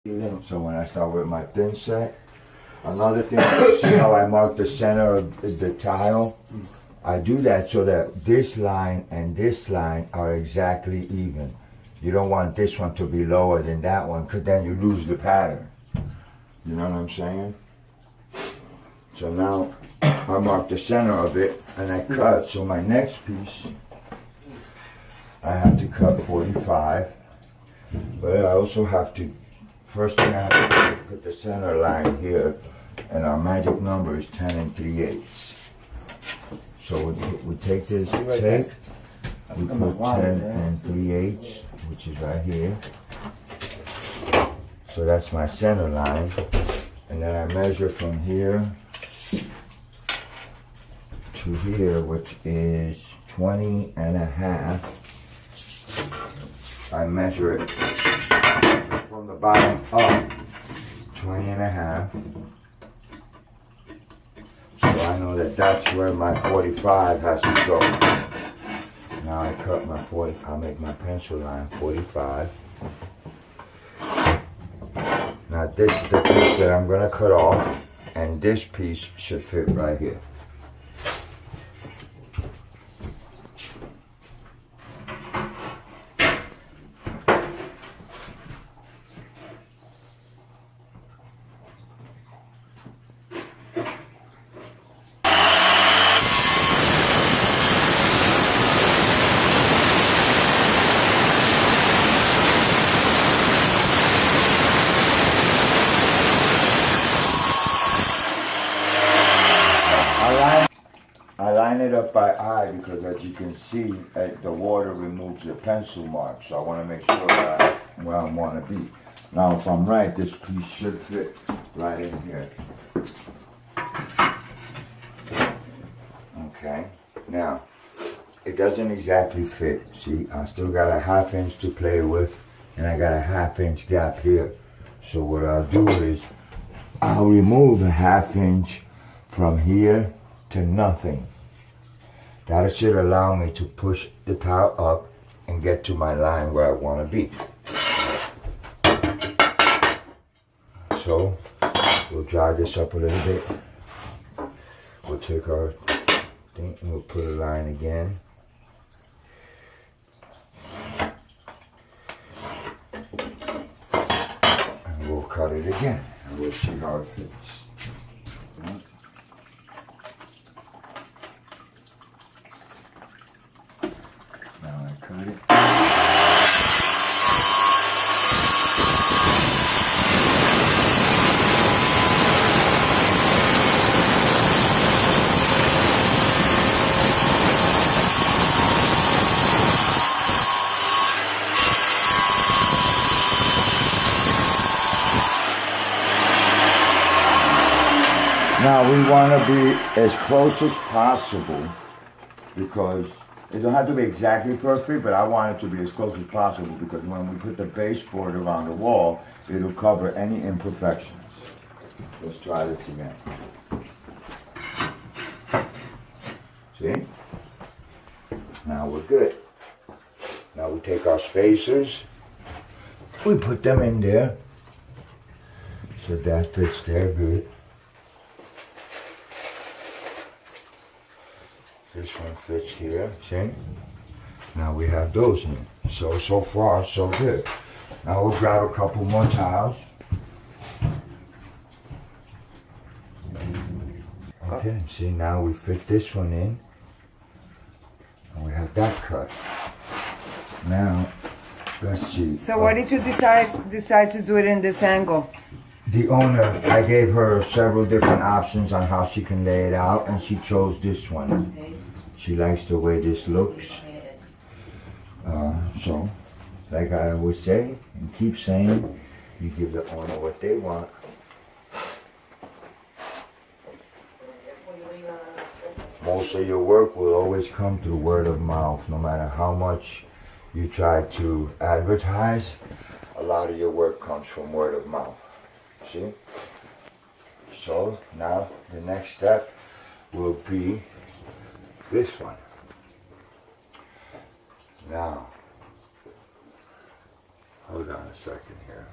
So when I start with my thin set, another thing, see how I mark the center of the tile? I do that so that this line and this line are exactly even. You don't want this one to be lower than that one, because then you lose the pattern. You know what I'm saying? So now I mark the center of it and I cut. So my next piece, I have to cut 45. But I also have to, first thing I have to do is put the center line here. And our magic number is 10 3/8. So we take this tape, we put 10 3/8, which is right here. So that's my center line. And then I measure from here to here, which is 20 and a half. I measure it from the bottom up, 20 and a half. So I know that that's where my 45 has to go. Now I cut my 40, I'll make my pencil line 45. Now this is the piece that I'm gonna cut off, and this piece should fit right here. I line it up by eye because, as you can see, the water removes the pencil mark. So I want to make sure that I'm where I want to be. Now, if I'm right, this piece should fit right in here. Okay. Now, it doesn't exactly fit. See, I still got a 1/2 inch to play with, and I got a 1/2 inch gap here. So what I'll do is I'll remove a 1/2 inch from here to nothing. That should allow me to push the tile up and get to my line where I want to be. So we'll dry this up a little bit. We'll take our thing and we'll put a line again. And we'll cut it again and we'll see how it fits. Now I cut it. Now we want to be as close as possible because it don't have to be exactly perfect, but I want it to be as close as possible because when we put the baseboard around the wall, it'll cover any imperfections. Let's try this again. See? Now we're good. Now we take our spacers, we put them in there, so that fits there good. This one fits here, see? Now we have those in. So far, so good. Now we'll grab a couple more tiles. Okay, see, now we fit this one in. And we have that cut. Now, let's see. So why did you decide to do it in this angle? The owner, I gave her several different options on how she can lay it out, and she chose this one. She likes the way this looks. So, like I always say, and keep saying, you give the owner what they want. Most of your work will always come through word of mouth, no matter how much you try to advertise. A lot of your work comes from word of mouth. See? So now the next step will be this one. Now, hold on a second here.